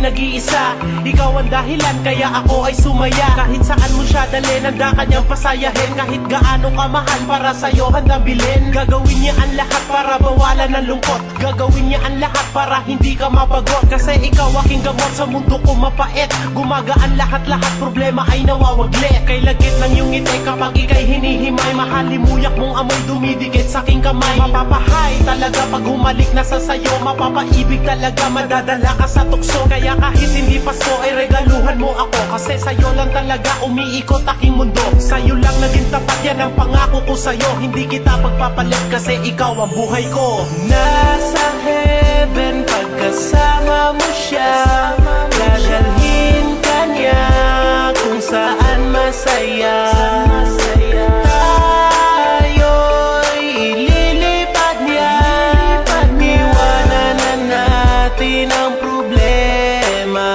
nag-iisa. Ikaw ang dahilan kaya ako ay sumaya. Kahit saan mo siya dalhin, handa kanyang pasayahin. Kahit gaano kamahal para sa'yo handang bilhin. Gagawin niya ang lahat para bawalan ng lungkot. Gagawin niya ang lahat para hindi ka mabagot. Kasi ikaw aking gamot sa mundo ko mapait. Gumagaan lahat-lahat, problema ay nawawaglit. Kay lagit ng iyong ngiti kapag ika'y hinihimay. Mahalimuyak mong amoy dumidikit sa aking kamay. Mapapahay talaga pag humalik na sa sayo. Mapapaibig talaga, madadala ka sa tukso. Kaya kahit hindi Pasko ay regaluhan mo ako. Kasi sa'yo lang talaga umiikot aking mundo. Sa'yo lang naging tapat, yan ang pangako ko sa'yo. Hindi kita pagpapalit kasi ikaw ang buhay ko. Nasa heaven pagkasama mo siya. Dadalhin ka niya kung saan masaya. Tayo'y ililipad niya. Iwanan na natin ang problema.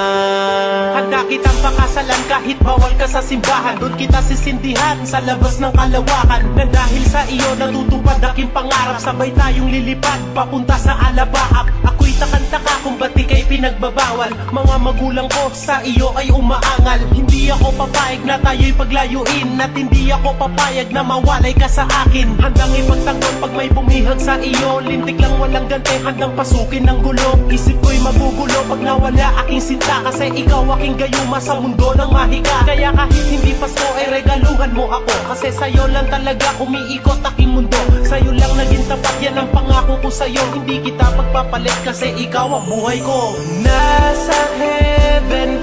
Handa kitang pakasalan kahit bawal ka sa simbahan. Doon kita sisindihan sa labas ng kalawakan. Na dahil sa iyo natutupad aking pangarap. Sabay tayong lilipad papunta sa Alabaak. Ako'y takantaka kung ba't ika'y pinagbabawal. Mga magulang ko sa iyo ay umaangal. Hindi ako papayag na tayo'y paglayuin. At hindi ako papayag na mawalay ka sa akin. Handang ipagtanggol pag may bumihag sa iyo. Lintik lang walang gante, handang pasukin ng gulo. Isip ko'y magugulo pag nawala aking sinta. Kasi ikaw aking gayuma sa mundo ng mahika. Kaya kahit hindi Pasko ay regaluhan mo ako. Kasi sa'yo lang talaga umiikot aking mundo. Sa'yo lang naging tapat, yan ang pangako ko sa'yo. Hindi kita pagpapalit kasi ikaw ang buhay ko. Nasa heaven